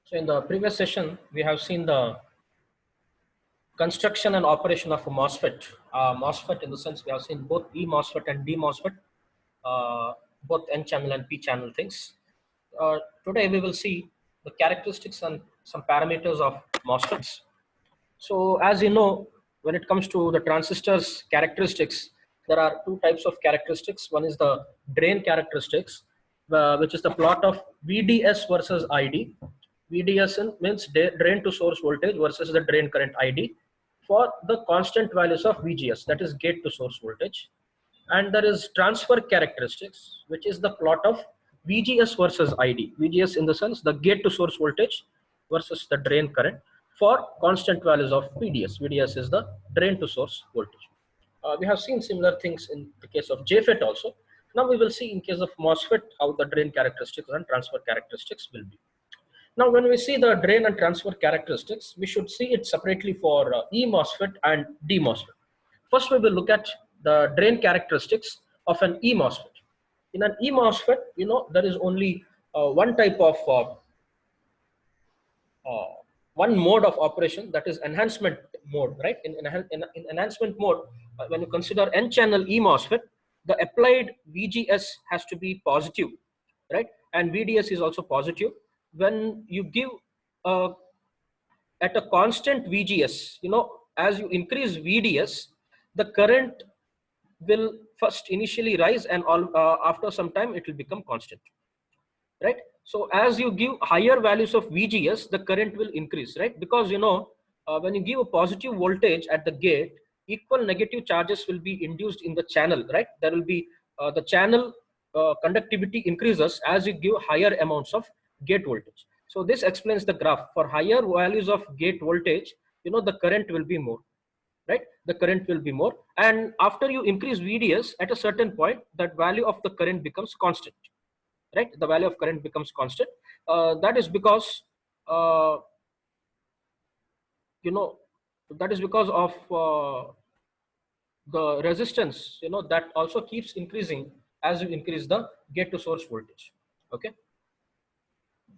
So in the previous session, we have seen the construction and operation of a MOSFET. MOSFET in the sense we have seen both E MOSFET and D MOSFET, both N channel and P channel things. Today we will see the characteristics and some parameters of MOSFETs. So as you know, when it comes to the transistors characteristics, there are two types of characteristics. One is the drain characteristics, which is the plot of VDS versus ID. VDS means drain to source voltage versus the drain current ID for the constant values of VGS, that is gate to source voltage. And there is transfer characteristics, which is the plot of VGS versus ID. VGS in the sense the gate to source voltage versus the drain current for constant values of VDS. VDS is the drain to source voltage. We have seen similar things in the case of JFET also. Now we will see in case of MOSFET how the drain characteristics and transfer characteristics will be. Now when we see the drain and transfer characteristics, we should see it separately for E MOSFET and D MOSFET. First we will look at the drain characteristics of an E MOSFET. In an E MOSFET, there is only one type of one mode of operation, that is enhancement mode, right? In enhancement mode, when you consider N channel E MOSFET, the applied VGS has to be positive, right? And VDS is also positive. When you give at a constant VGS, as you increase VDS, the current will first initially rise and after some time it will become constant, right? So as you give higher values of VGS, the current will increase, right? Because when you give a positive voltage at the gate, equal negative charges will be induced in the channel, right? There will be the channel conductivity increases as you give higher amounts of gate voltage. So this explains the graph. For higher values of gate voltage, the current will be more, right? The current will be more, and after you increase VDS at a certain point, that value of the current becomes constant, right? The value of current becomes constant. That is because that is because of the resistance, that also keeps increasing as you increase the gate to source voltage. Okay,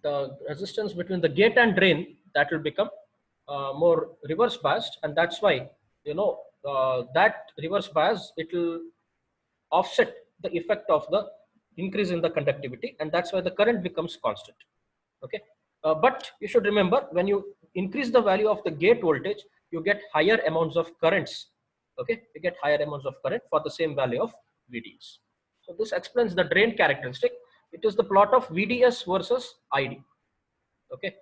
the resistance between the gate and drain, that will become more reverse biased, and that's why that reverse bias, it will offset the effect of the increase in the conductivity, and that's why the current becomes constant. Okay, but you should remember, when you increase the value of the gate voltage, you get higher amounts of currents. Okay, you get higher amounts of current for the same value of VDS. So this explains the drain characteristic. It is the plot of VDS versus ID. Okay,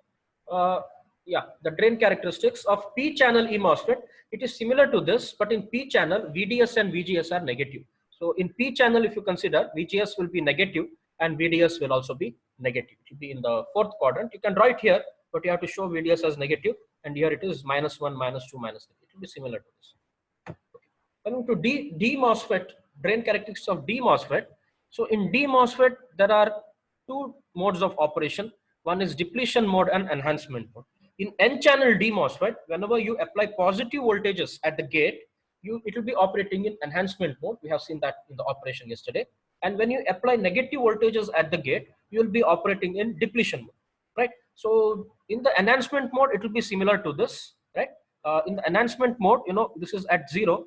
yeah, the drain characteristics of P channel E MOSFET, it is similar to this, but in P channel VDS and VGS are negative. So in P channel, if you consider, VGS will be negative and VDS will also be negative. It will be in the fourth quadrant. You can write here, but you have to show VDS as negative, and here it is -1, -2, -3. It will be similar to this. Okay. Coming to D MOSFET, drain characteristics of D MOSFET. So in D MOSFET, there are two modes of operation. One is depletion mode and enhancement mode. In N channel D MOSFET, whenever you apply positive voltages at the gate, it will be operating in enhancement mode. We have seen that in the operation yesterday. And when you apply negative voltages at the gate, you will be operating in depletion mode, right? So in the enhancement mode, it will be similar to this, right? In the enhancement mode, this is at 0.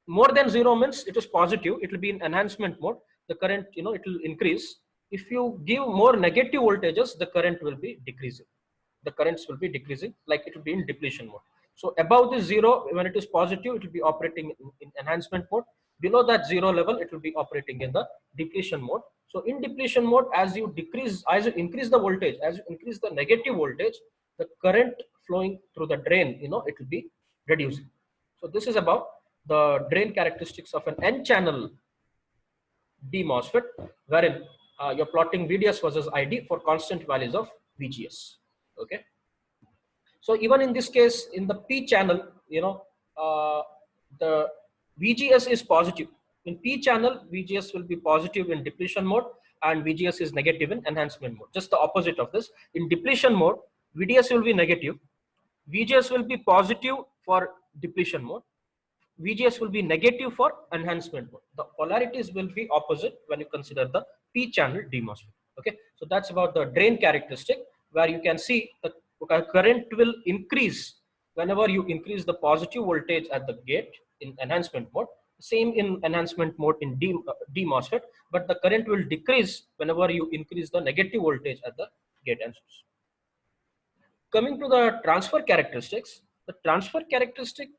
More than 0 means it is positive. It will be in enhancement mode. The current, it will increase. If you give more negative voltages, the current will be decreasing. The currents will be decreasing, like it will be in depletion mode. So above this 0, when it is positive, it will be operating in enhancement mode. Below that 0 level, it will be operating in the depletion mode. So in depletion mode, as you increase the voltage, as you increase the negative voltage, the current flowing through the drain, it will be reducing. So this is about the drain characteristics of an N channel D MOSFET, wherein you're plotting VDS versus ID for constant values of VGS. Okay, so even in this case, in the P channel, the VGS is positive. In P channel, VGS will be positive in depletion mode and VGS is negative in enhancement mode. Just the opposite of this. In depletion mode, VDS will be negative, VGS will be positive for depletion mode, VGS will be negative for enhancement mode. The polarities will be opposite when you consider the P channel D MOSFET. Okay, so that's about the drain characteristic. where you can see the current will increase whenever you increase the positive voltage at the gate in enhancement mode. Same in enhancement mode in D MOSFET, but the current will decrease whenever you increase the negative voltage at the gate and source. Coming to the transfer characteristics, the transfer characteristic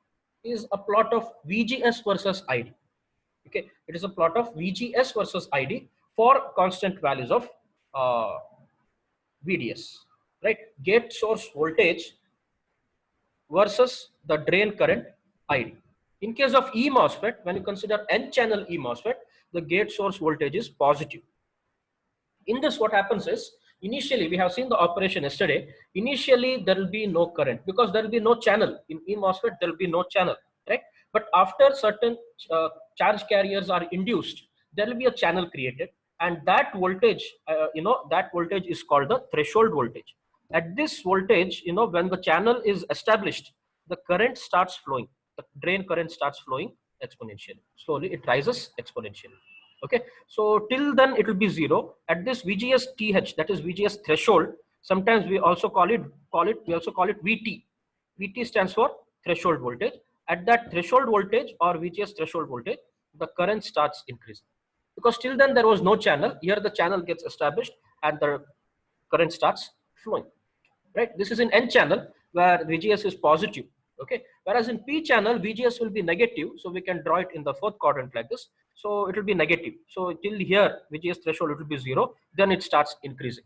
is a plot of VGS versus ID. Okay, it is a plot of VGS versus ID for constant values of VDS, right? Gate source voltage versus the drain current ID. In case of E MOSFET, when you consider N-channel E MOSFET, the gate source voltage is positive. In this, what happens is, initially, we have seen the operation yesterday, initially there will be no current because there will be no channel. In E MOSFET, there will be no channel, right? But after certain charge carriers are induced, there will be a channel created, and that voltage, that voltage is called the threshold voltage. At this voltage, when the channel is established, the current starts flowing. The drain current starts flowing exponentially. Slowly, it rises exponentially. Okay, so till then it will be zero. At this VGS TH, that is VGS threshold. Sometimes we also call it VT. VT stands for threshold voltage. At that threshold voltage or VGS threshold voltage, the current starts increasing. Because till then there was no channel. Here the channel gets established and the current starts flowing. Right? This is in N channel where VGS is positive. Okay. Whereas in P channel, VGS will be negative. So we can draw it in the fourth quadrant like this. So it will be negative. So till here, VGS threshold, it will be zero. Then it starts increasing.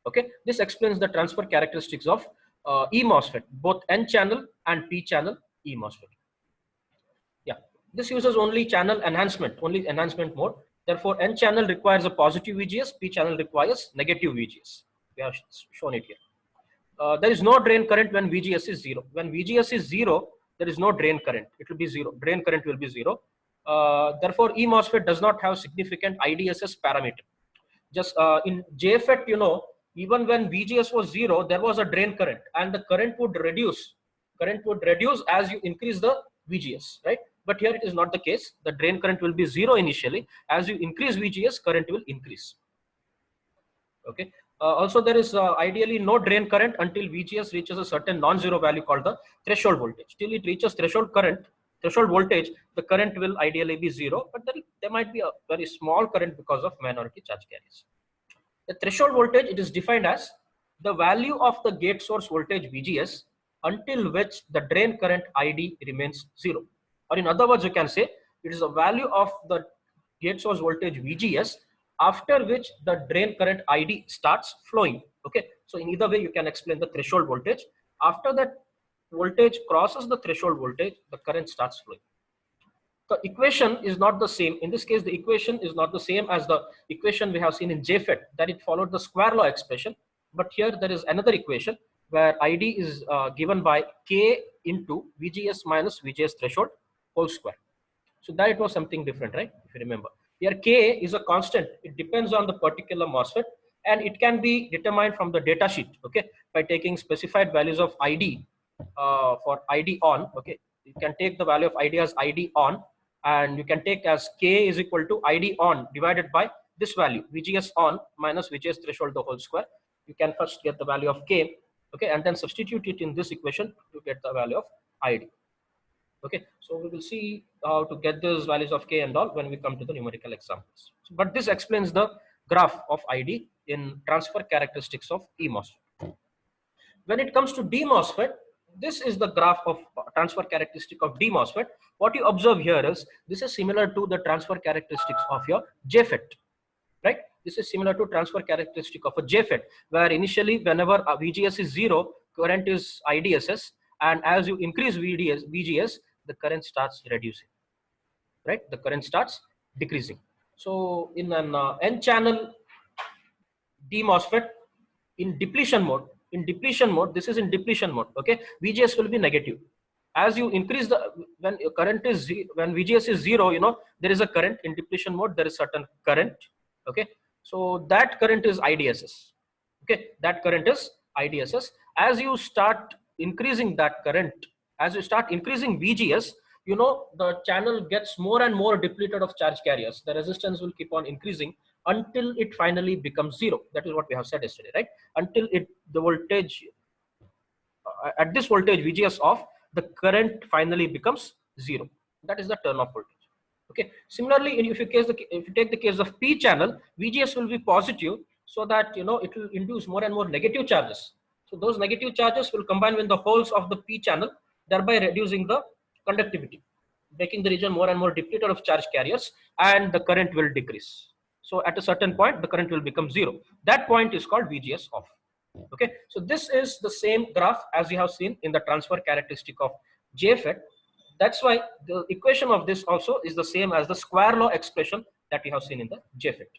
Okay. This explains the transfer characteristics of E MOSFET, both N channel and P channel E MOSFET. Yeah. This uses only channel enhancement, only enhancement mode. Therefore, N channel requires a positive VGS, P channel requires negative VGS. We have shown it here. There is no drain current when VGS is zero. When VGS is zero, there is no drain current. It will be zero. Drain current will be zero. Therefore, E MOSFET does not have significant IDSS parameter. Just in JFET, even when VGS was zero, there was a drain current, and the current would reduce. Current would reduce as you increase the VGS, right? But here it is not the case. The drain current will be zero initially. As you increase VGS, current will increase. Okay. Also, there is ideally no drain current until VGS reaches a certain non-zero value called the threshold voltage. Till it reaches threshold voltage, the current will ideally be zero, but there might be a very small current because of minority charge carriers. The threshold voltage, it is defined as the value of the gate source voltage VGS until which the drain current ID remains zero. Or in other words, you can say it is a value of the gate source voltage VGS after which the drain current ID starts flowing. Okay, so in either way you can explain the threshold voltage. After that voltage crosses the threshold voltage, the current starts flowing. The equation is not the same. In this case, the equation is not the same as the equation we have seen in JFET, that it followed the square law expression. But here there is another equation where ID is given by K into VGS minus VGS threshold whole square. So that it was something different, right? If you remember. Here K is a constant. It depends on the particular MOSFET, and it can be determined from the data sheet, okay, by taking specified values of ID for ID on. Okay, you can take the value of ID as ID on, and you can take as K is equal to ID on divided by this value VGS on minus VGS threshold the whole square. You can first get the value of K, okay, and then substitute it in this equation to get the value of ID. Okay, so we will see how to get those values of K and all when we come to the numerical examples. But this explains the graph of ID in transfer characteristics of E MOSFET. When it comes to D MOSFET, this is the graph of transfer characteristic of D MOSFET. What you observe here is this is similar to the transfer characteristics of your JFET, right? This is similar to transfer characteristic of a JFET, where initially whenever VGS is zero, current is IDSS, and as you increase VGS, the current starts reducing, right? The current starts decreasing. So in an N-channel D MOSFET in depletion mode, this is in depletion mode, okay? VGS will be negative. As you increase when VGS is zero, there is a current. In depletion mode, there is certain current, okay? So that current is IDSS, okay? That current is IDSS. As you start increasing that current, as you start increasing VGS, the channel gets more and more depleted of charge carriers. The resistance will keep on increasing until it finally becomes zero. That is what we have said yesterday, right? Until the voltage at this voltage VGS off, the current finally becomes zero. That is the turn off voltage. Okay. Similarly, if you take the case of P channel, VGS will be positive, so that it will induce more and more negative charges. So those negative charges will combine with the holes of the P channel, thereby reducing the conductivity, making the region more and more depleted of charge carriers, and the current will decrease. So at a certain point, the current will become zero. That point is called VGS off. Okay, so this is the same graph as you have seen in the transfer characteristic of JFET. That's why the equation of this also is the same as the square law expression that we have seen in the JFET.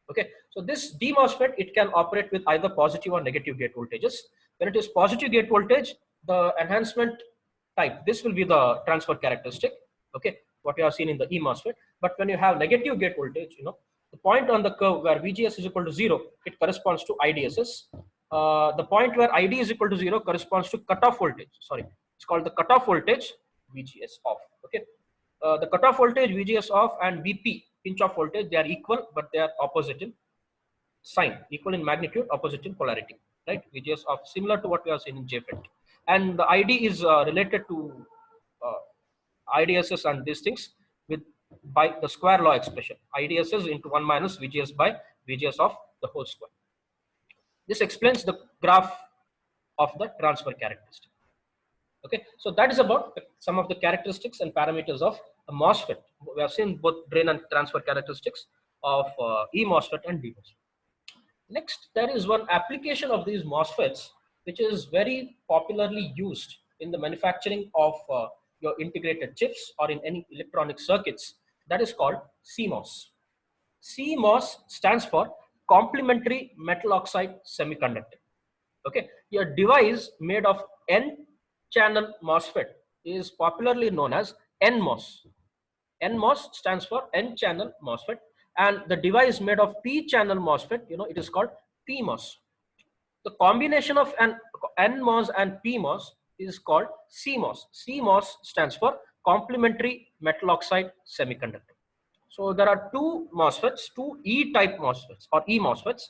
Okay, so this D MOSFET, it can operate with either positive or negative gate voltages. When it is positive gate voltage, the enhancement type, this will be the transfer characteristic. Okay, what you have seen in the E MOSFET. But when you have negative gate voltage, the point on the curve where VGS is equal to 0, it corresponds to IDSS. The point where ID is equal to 0 corresponds to cutoff voltage. Sorry, it's called the cutoff voltage VGS off. Okay, the cutoff voltage VGS off and BP pinch off voltage, they are equal, but they are opposite in sign, equal in magnitude, opposite in polarity. Right, VGS off, similar to what we have seen in JFET, and the ID is related to IDSS and these things by the square law expression. IDSS into 1 minus VGS by VGS of the whole square. This explains the graph of the transfer characteristic. Okay, so that is about some of the characteristics and parameters of a MOSFET. We have seen both drain and transfer characteristics of E MOSFET and D MOSFET. Next, there is one application of these MOSFETs which is very popularly used in the manufacturing of your integrated chips or in any electronic circuits. That is called CMOS. CMOS stands for complementary metal oxide semiconductor. Okay, your device made of N-channel MOSFET is popularly known as NMOS. NMOS stands for N-channel MOSFET, and the device made of P-channel MOSFET, it is called PMOS. The combination of an NMOS and PMOS is called CMOS. CMOS stands for complementary metal oxide semiconductor. So there are two MOSFETs, two E-type MOSFETs or E MOSFETs.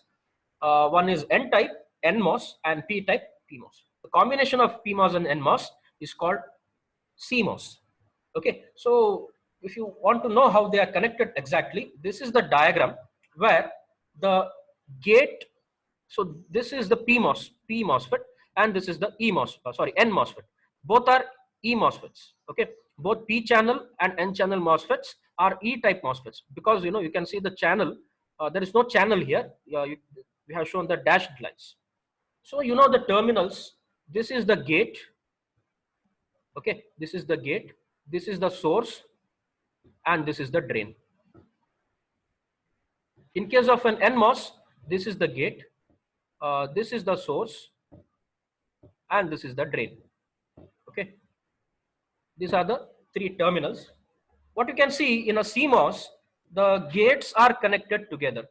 One is N-type, NMOS, and P-type, PMOS. The combination of PMOS and NMOS is called CMOS. Okay, so if you want to know how they are connected exactly, this is the diagram where the gate, so this is the P MOSFET, and this is the N MOSFET. Both are E MOSFETs. Okay, both P channel and N channel MOSFETs are E type MOSFETs, because you can see the channel, there is no channel here. We have shown the dashed lines. So the terminals, this is the gate. Okay, this is the gate, this is the source, and this is the drain. In case of an NMOS, this is the gate, this is the source, and this is the drain. Okay, these are the three terminals. What you can see in a CMOS, the gates are connected together.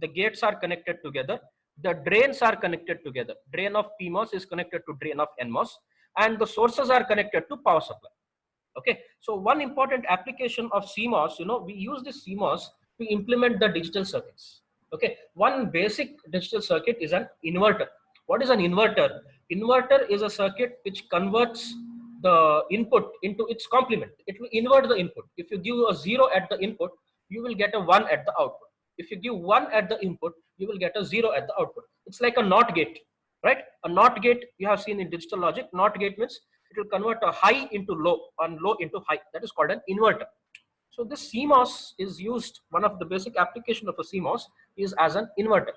The gates are connected together. The drains are connected together. Drain of PMOS is connected to drain of NMOS, and the sources are connected to power supply. Okay, so one important application of CMOS, we use this CMOS to implement the digital circuits. Okay, one basic digital circuit is an inverter. What is an inverter? Inverter is a circuit which converts the input into its complement. It will invert the input. If you give a 0 at the input, you will get a 1 at the output. If you give 1 at the input, you will get a 0 at the output. It's like a NOT gate, right? A NOT gate you have seen in digital logic. NOT gate means it will convert a high into low and low into high. That is called an inverter. So this CMOS is used, one of the basic application of a CMOS is as an inverter.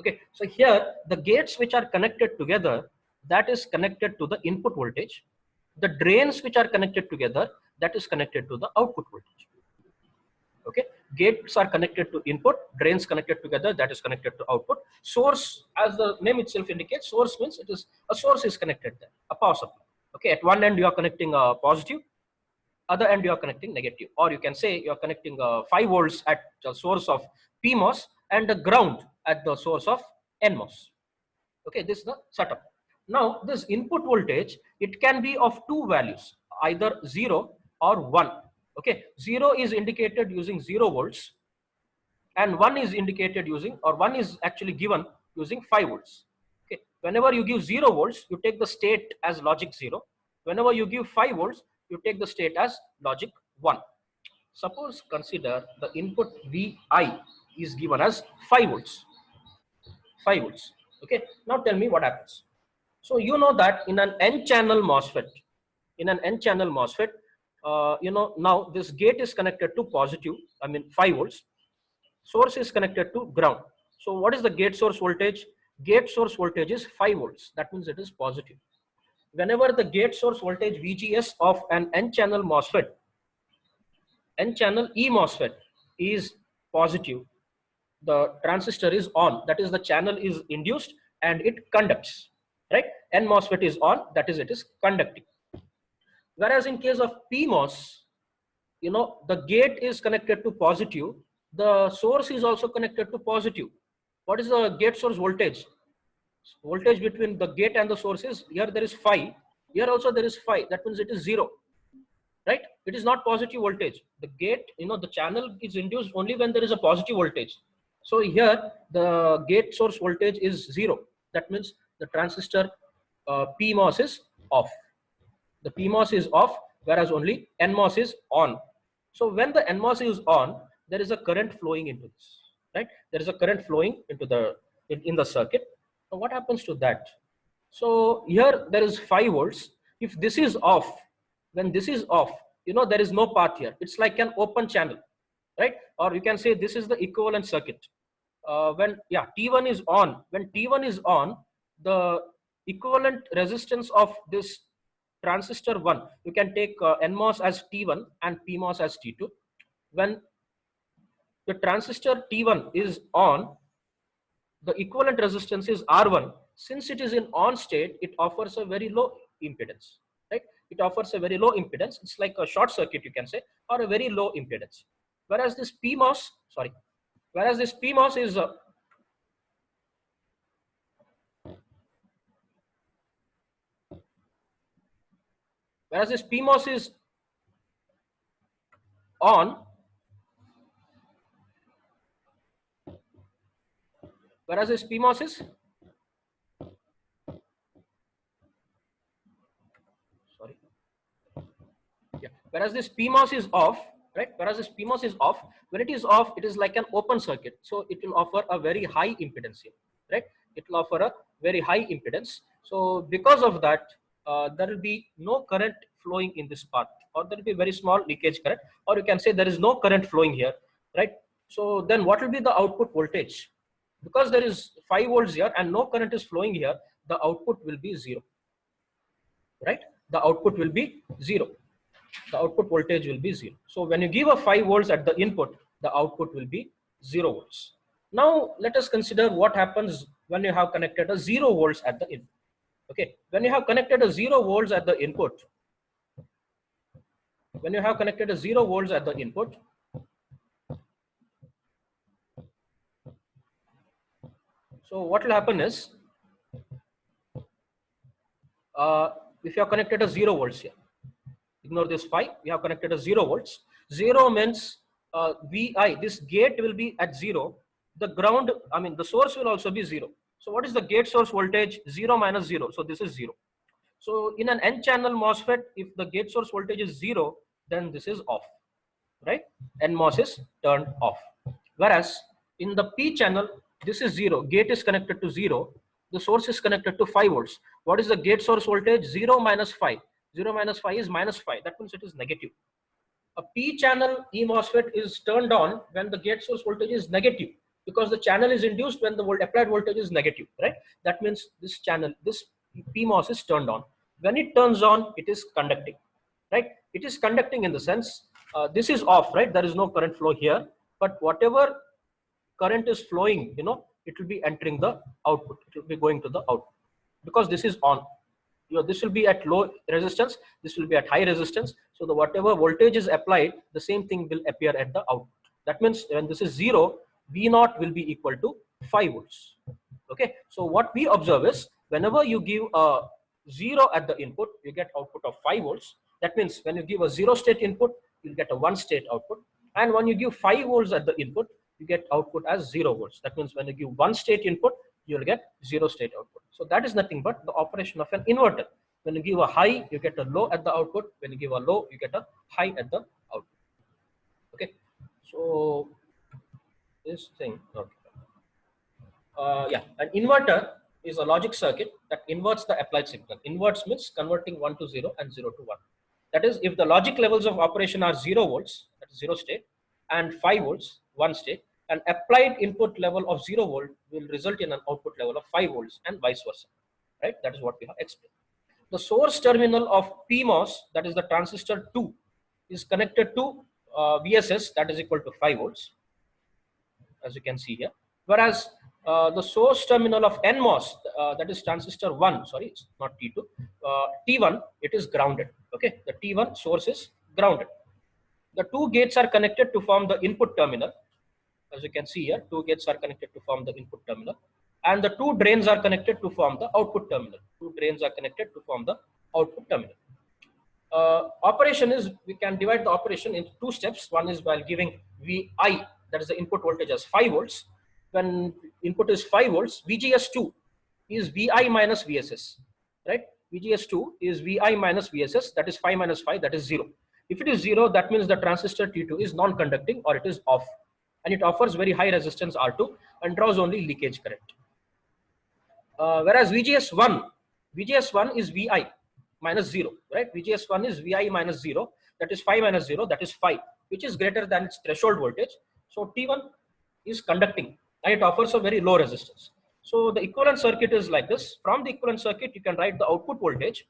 Okay, so here the gates which are connected together, that is connected to the input voltage. The drains which are connected together, that is connected to the output voltage. Okay, gates are connected to input, drains connected together, that is connected to output. Source, as the name itself indicates, source means it is a source is connected there, a power supply. Okay, at one end you are connecting a positive, other end you are connecting negative, or you can say you are connecting 5 volts at the source of PMOS and the ground at the source of NMOS. Okay, this is the setup. Now this input voltage, it can be of two values, either 0 or 1. Okay, 0 is indicated using 0 volts and one is indicated using, or one is actually given using 5 volts. Okay, whenever you give 0 volts, you take the state as logic 0. Whenever you give 5 volts, you take the state as logic 1. Suppose consider the input Vi is given as 5 volts. 5 volts. Okay, now tell me what happens. So you know that in an N-channel MOSFET, now this gate is connected to positive, 5 volts. Source is connected to ground. So what is the gate source voltage? Gate source voltage is 5 volts. That means it is positive. Whenever the gate source voltage VGS of an N-channel MOSFET, N-channel E MOSFET is positive, the transistor is on, that is the channel is induced and it conducts, right? N MOSFET is on, that is it is conducting. Whereas in case of PMOS, the gate is connected to positive, the source is also connected to positive. What is the gate source voltage? Voltage between the gate and the source is, here there is phi, here also there is phi, that means it is 0, right? It is not positive voltage. The gate, the channel is induced only when there is a positive voltage. So here the gate source voltage is 0. That means the transistor PMOS is off. The PMOS is off, whereas only NMOS is on. So when the NMOS is on, there is a current flowing into this, right? There is a current flowing into the in the circuit. So what happens to that? So here there is 5 volts. If this is off, when this is off, there is no path here. It's like an open channel, right? Or you can say this is the equivalent circuit. When T1 is on, the equivalent resistance of this transistor 1, you can take NMOS as T1 and PMOS as T2. When the transistor T1 is on, the equivalent resistance is R1. Since it is in on state, it offers a very low impedance, right? It offers a very low impedance. It's like a short circuit, you can say, or a very low impedance. Whereas this PMOS is on, whereas this PMOS is whereas this PMOS is off, right? Whereas this PMOS is off, when it is off, it is like an open circuit. So it will offer a very high impedance here, right? It will offer a very high impedance. So because of that, there will be no current flowing in this path, or there will be very small leakage current, or you can say there is no current flowing here, right? So then what will be the output voltage? Because there is 5 volts here and no current is flowing here, the output will be 0, right? The output will be 0. The output voltage will be 0. So when you give a 5 volts at the input, the output will be 0 volts. Now let us consider what happens when you have connected a 0 volts at the input. Okay, when you have connected a 0 volts at the input, so what will happen is, if you have connected a 0 volts here, ignore this 5, we have connected a 0 volts. 0 means Vi, this gate will be at 0. The ground, the source will also be 0. So what is the gate source voltage? 0 minus 0. So this is 0. So in an N-channel MOSFET, if the gate source voltage is 0, then this is off, right? NMOS is turned off. Whereas in the P channel, this is 0. Gate is connected to 0. The source is connected to 5 volts. What is the gate source voltage? 0 minus 5. 0 minus 5 is minus 5. That means it is negative. A P channel E MOSFET is turned on when the gate source voltage is negative, because the channel is induced when the applied voltage is negative, right? That means this PMOS is turned on. When it turns on, it is conducting, right? It is conducting in the sense, this is off, right? There is no current flow here, but whatever current is flowing, it will be entering the output. It will be going to the output because this is on. This will be at low resistance, this will be at high resistance. So the whatever voltage is applied, the same thing will appear at the output. That means when this is 0, V0 will be equal to 5 volts. Okay. So what we observe is, whenever you give a 0 at the input, you get output of 5 volts. That means when you give a 0 state input, you'll get a 1 state output. And when you give 5 volts at the input, you get output as 0 volts. That means when you give one state input, you will get 0 state output. So that is nothing but the operation of an inverter. When you give a high, you get a low at the output. When you give a low, you get a high at the output. Okay. So this thing, okay. Yeah, an inverter is a logic circuit that inverts the applied signal. Inverts means converting 1 to 0 and 0 to 1. That is, if the logic levels of operation are 0 volts, that is 0 state, and 5 volts, 1 state, an applied input level of 0 volt will result in an output level of 5 volts and vice versa. Right? That is what we have explained. The source terminal of PMOS, that is the transistor 2, is connected to VSS, that is equal to 5 volts, as you can see here. Whereas the source terminal of NMOS, that is transistor 1, sorry, it's not T2, T1, it is grounded. Okay, the T1 source is grounded. The two gates are connected to form the input terminal. As you can see here, two gates are connected to form the input terminal, and the two drains are connected to form the output terminal. Two drains are connected to form the output terminal. Operation is, we can divide the operation into two steps. One is while giving VI, that is the input voltage, as 5 volts. When input is 5 volts, VGS2 is VI minus VSS, right? VGS2 is VI minus VSS, that is 5 minus 5, that is 0. If it is 0, that means the transistor T2 is non-conducting or it is off, and it offers very high resistance R2 and draws only leakage current. Whereas VGS1 is VI minus 0, right? VGS1 is VI minus 0, that is 5 minus 0, that is 5, which is greater than its threshold voltage. So T1 is conducting and it offers a very low resistance. So the equivalent circuit is like this. From the equivalent circuit, you can write the output voltage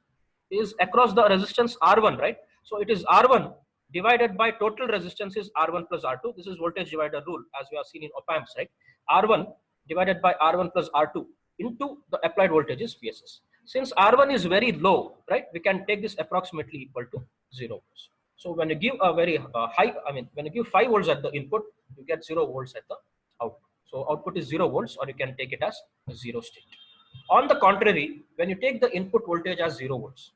is across the resistance R1, right? So it is R1 divided by total resistance is R1 plus R2. This is voltage divider rule, as we have seen in op-amps, right? R1 divided by R1 plus R2 into the applied voltage is VSS. Since R1 is very low, right, we can take this approximately equal to 0 volts. So when you give a very high, when you give 5 volts at the input, you get 0 volts at the output. So output is 0 volts, or you can take it as a 0 state. On the contrary, when you take the input voltage as 0 volts,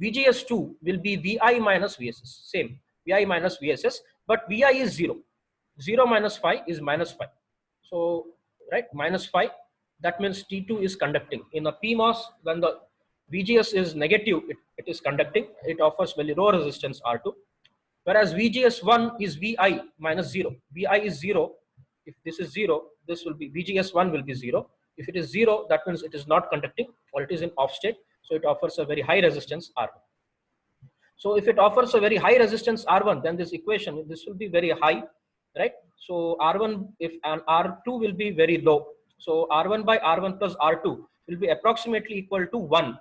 VGS2 will be VI minus VSS, same, VI minus VSS, but VI is 0. 0 minus 5 is minus 5. So, right, minus 5, that means T2 is conducting. In a PMOS, when the VGS is negative, it is conducting, it offers very low resistance R2. Whereas VGS1 is VI minus 0. VI is 0. If this is 0, this will be VGS1 will be 0. If it is 0, that means it is not conducting or it is in off state. So it offers a very high resistance R1. So if it offers a very high resistance R1, then this equation, this will be very high, right? So R1 and R2 will be very low. So R1 by R1 plus R2 will be approximately equal to 1,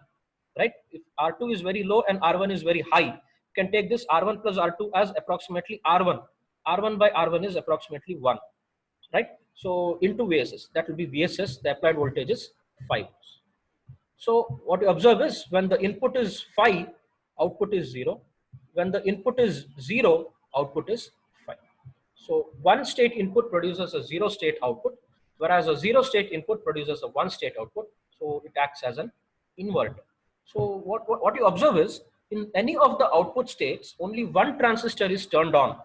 right? If R2 is very low and R1 is very high, you can take this R1 plus R2 as approximately R1. R1 by R1 is approximately 1, right? So into VSS, that will be VSS, the applied voltage is 5. So what you observe is when the input is 5, output is 0. When the input is 0, output is 5. So one state input produces a 0 state output, whereas a 0 state input produces a 1 state output. So it acts as an inverter. So what you observe is in any of the output states, only one transistor is turned on,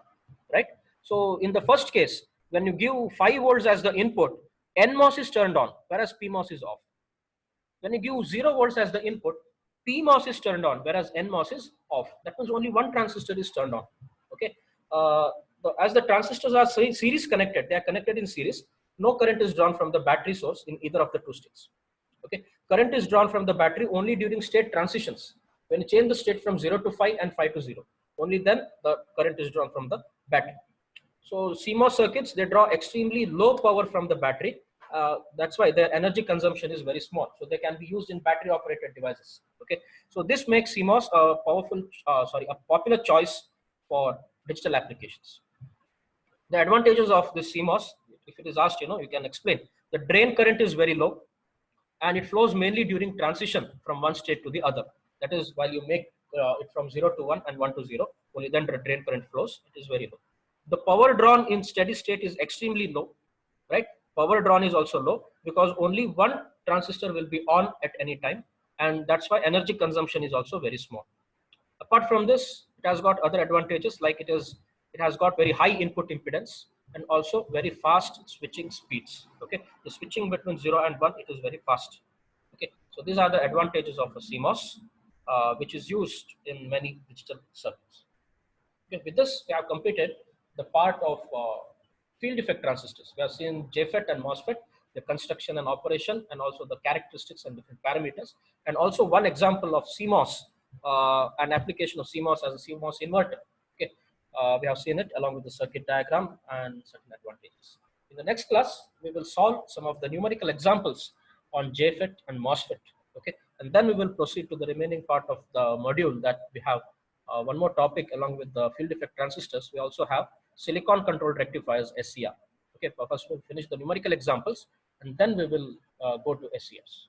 right? So in the first case, when you give 5 volts as the input, NMOS is turned on, whereas PMOS is off. When you give 0 volts as the input, PMOS is turned on, whereas NMOS is off. That means only one transistor is turned on. Okay. As the transistors are series connected, they are connected in series. No current is drawn from the battery source in either of the two states. Okay. Current is drawn from the battery only during state transitions. When you change the state from 0 to 5 and 5 to 0, only then the current is drawn from the battery. So CMOS circuits, they draw extremely low power from the battery. That's why their energy consumption is very small. So they can be used in battery operated devices. Okay. So this makes CMOS a popular choice for digital applications. The advantages of this CMOS, if it is asked, you can explain. The drain current is very low and it flows mainly during transition from one state to the other. That is, while you make it from 0 to 1 and 1 to 0, only then the drain current flows, it is very low. The power drawn in steady state is extremely low, right? Power drawn is also low because only one transistor will be on at any time, and that's why energy consumption is also very small. Apart from this, it has got other advantages, like it is It has got very high input impedance and also very fast switching speeds. Okay, the switching between 0 and 1, it is very fast. Okay, so these are the advantages of a CMOS, which is used in many digital circuits. Okay, with this, we have completed the part of field effect transistors. We have seen JFET and MOSFET, the construction and operation, and also the characteristics and different parameters, and also one example of CMOS, an application of CMOS as a CMOS inverter. Okay, we have seen it along with the circuit diagram and certain advantages. In the next class, we will solve some of the numerical examples on JFET and MOSFET. Okay, and then we will proceed to the remaining part of the module that we have. One more topic along with the field effect transistors, we also have silicon controlled rectifiers, SCR. Okay, first we'll finish the numerical examples and then we will go to SCRs.